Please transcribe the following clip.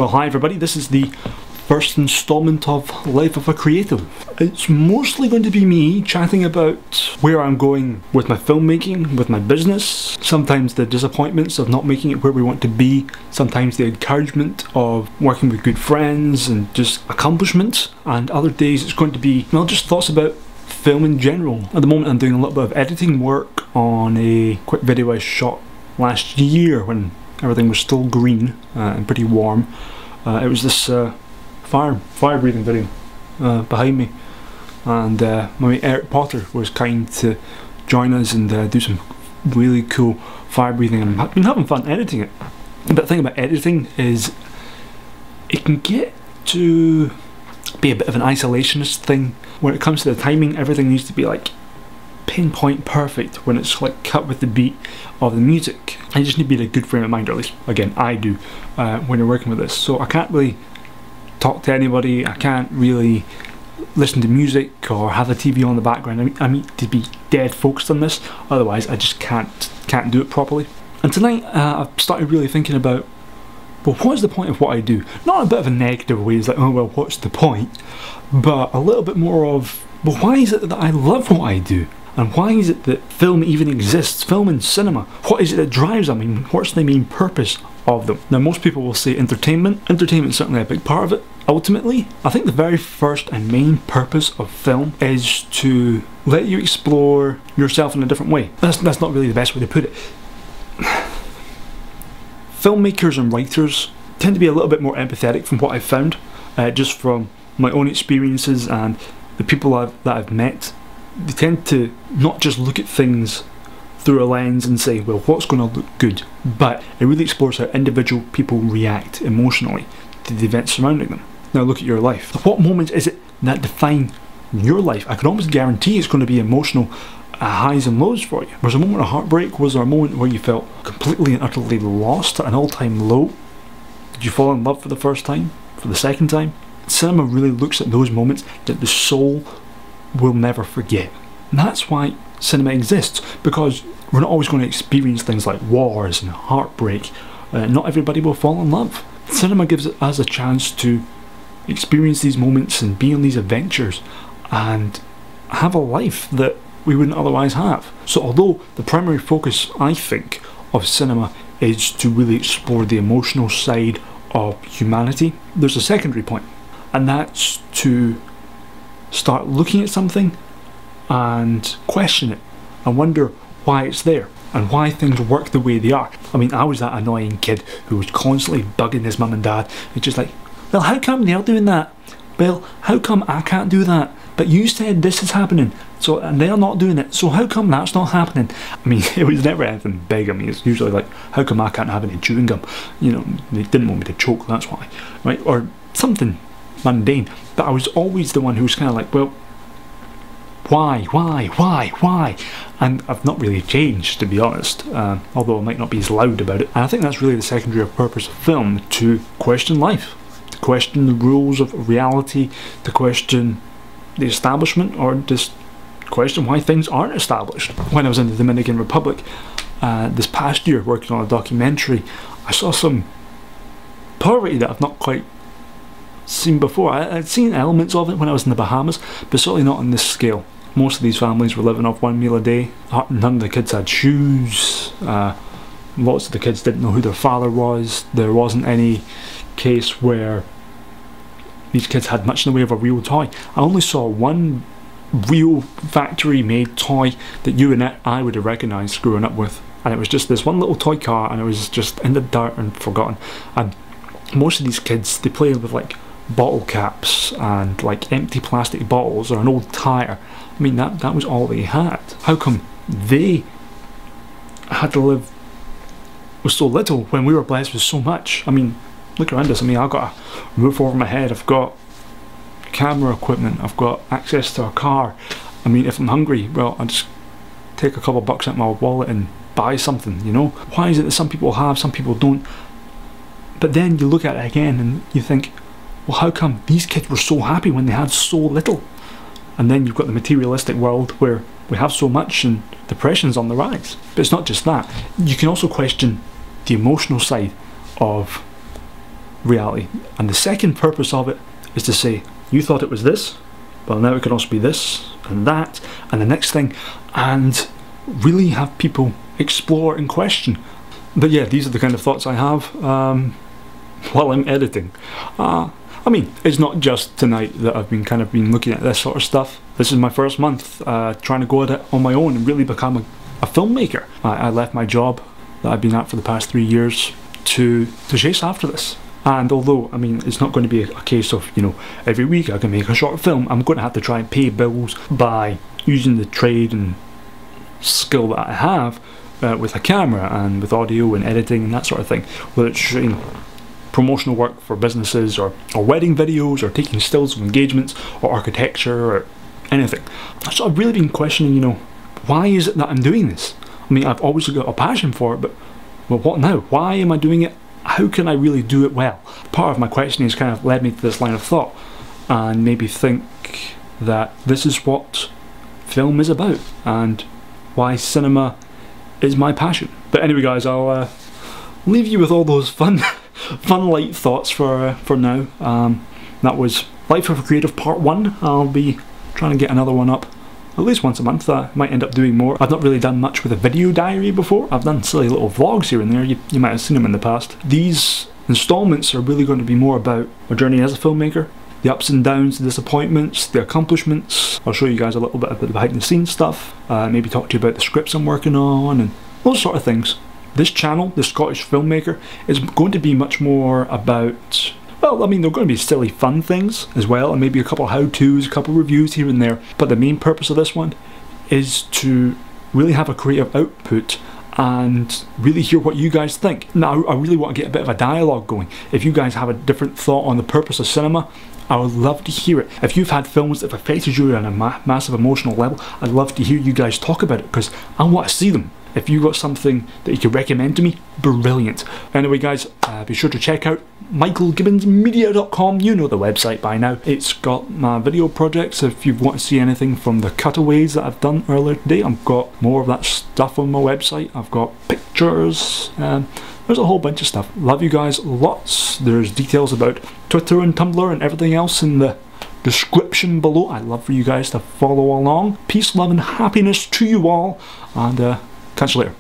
Well, hi everybody, this is the first installment of Life of a Creative. It's mostly going to be me chatting about where I'm going with my filmmaking, with my business, sometimes the disappointments of not making it where we want to be, sometimes the encouragement of working with good friends and just accomplishments, and other days it's going to be, well, just thoughts about film in general. At the moment I'm doing a little bit of editing work on a quick video I shot last year when everything was still green and pretty warm. It was this fire breathing video behind me, and my mate Eric Potter was kind to join us and do some really cool fire breathing, and I've been having fun editing it. But the thing about editing is it can get to be a bit of an isolationist thing. When it comes to the timing, everything needs to be like pinpoint perfect when it's like cut with the beat of the music. I just need to be in a good frame of mind, or at least again I do when you're working with this. So I can't really talk to anybody, I can't really listen to music or have the TV on the background. I need to be dead focused on this, otherwise I just can't do it properly. And tonight I've started really thinking about, well, what's the point of what I do? Not in a bit of a negative way, it's like, oh well, what's the point? But a little bit more of, well, why is it that I love what I do? And why is it that film even exists? Film and cinema. What is it that drives them? I mean, what's the main purpose of them? Now, most people will say entertainment. Entertainment's certainly a big part of it. Ultimately, I think the very first and main purpose of film is to let you explore yourself in a different way. That's not really the best way to put it. Filmmakers and writers tend to be a little bit more empathetic from what I've found, just from my own experiences and the people that I've met. They tend to not just look at things through a lens and say, well, what's going to look good, but it really explores how individual people react emotionally to the events surrounding them. Now look at your life. What moments is it that define your life? I can almost guarantee it's going to be emotional highs and lows for you. Was there a moment of heartbreak? Was there a moment where you felt completely and utterly lost at an all-time low? Did you fall in love for the first time? For the second time? Cinema really looks at those moments that the soul will never forget. And that's why cinema exists, because we're not always going to experience things like wars and heartbreak. Not everybody will fall in love. Cinema gives us a chance to experience these moments and be on these adventures and have a life that we wouldn't otherwise have. So although the primary focus, I think, of cinema is to really explore the emotional side of humanity, there's a secondary point, and that's to start looking at something and question it and wonder why it's there and why things work the way they are. I mean, I was that annoying kid who was constantly bugging his mum and dad. It's just like, well, how come they're doing that? Well, how come I can't do that? But you said this is happening, so and they're not doing it, so how come that's not happening? I mean, it was never anything big. I mean, it's usually like, how come I can't have any chewing gum? You know, they didn't want me to choke, that's why, right? Or something mundane. But I was always the one who was kind of like, well, why? And I've not really changed, to be honest, although I might not be as loud about it. And I think that's really the secondary purpose of film, to question life, to question the rules of reality, to question the establishment, or just question why things aren't established. When I was in the Dominican Republic this past year working on a documentary, I saw some poverty that I've not quite seen before. I'd seen elements of it when I was in the Bahamas, but certainly not on this scale. Most of these families were living off one meal a day. None of the kids had shoes. Lots of the kids didn't know who their father was. There wasn't any case where these kids had much in the way of a real toy. I only saw one real factory made toy that you and I would have recognised growing up with, and it was just this one little toy car, and it was just in the dirt and forgotten. And most of these kids, they play with like bottle caps and like empty plastic bottles or an old tyre. I mean, that was all they had. How come they had to live with so little when we were blessed with so much? I mean, look around us. I mean, I've got a roof over my head, I've got camera equipment, I've got access to a car. I mean, if I'm hungry, well, I'll just take a couple of bucks out of my wallet and buy something, you know? Why is it that some people have, some people don't? But then you look at it again and you think, well, how come these kids were so happy when they had so little? And then you've got the materialistic world where we have so much and depression's on the rise. But it's not just that. You can also question the emotional side of reality. And the second purpose of it is to say, you thought it was this, well now it can also be this and that and the next thing, and really have people explore and question. But yeah, these are the kind of thoughts I have while I'm editing. I mean, it's not just tonight that I've been looking at this sort of stuff. This is my first month trying to go at it on my own and really become a filmmaker. I left my job that I've been at for the past 3 years to chase after this. And although, I mean, it's not going to be a case of, you know, every week I can make a short film, I'm going to have to try and pay bills by using the trade and skill that I have with a camera and with audio and editing and that sort of thing, whether it's shooting promotional work for businesses or wedding videos or taking stills of engagements or architecture or anything. So I've really been questioning, you know, why is it that I'm doing this? I mean, I've always got a passion for it, but well, what now? Why am I doing it? How can I really do it well? Part of my questioning has kind of led me to this line of thought and maybe think that this is what film is about and why cinema is my passion. But anyway guys, I'll leave you with all those fun light thoughts for now. That was Life of a Creative Part 1. I'll be trying to get another one up at least once a month. I might end up doing more. I've not really done much with a video diary before. I've done silly little vlogs here and there. You might have seen them in the past. These installments are really going to be more about my journey as a filmmaker, the ups and downs, the disappointments, the accomplishments. I'll show you guys a little bit of the behind the scenes stuff, maybe talk to you about the scripts I'm working on and those sort of things. This channel, The Scottish Filmmaker, is going to be much more about, well, I mean, there are going to be silly fun things as well, and maybe a couple how-tos, a couple reviews here and there, but the main purpose of this one is to really have a creative output and really hear what you guys think. Now, I really want to get a bit of a dialogue going. If you guys have a different thought on the purpose of cinema, I would love to hear it. If you've had films that have affected you on a massive emotional level, I'd love to hear you guys talk about it, because I want to see them. If you've got something that you could recommend to me, brilliant. Anyway guys, be sure to check out michaelgibbonsmedia.com. You know the website by now. It's got my video projects. If you want to see anything from the cutaways that I've done earlier today, I've got more of that stuff on my website. I've got pictures, there's a whole bunch of stuff. Love you guys lots. There's details about Twitter and Tumblr and everything else in the description below. I'd love for you guys to follow along. Peace, love and happiness to you all, and catch you later.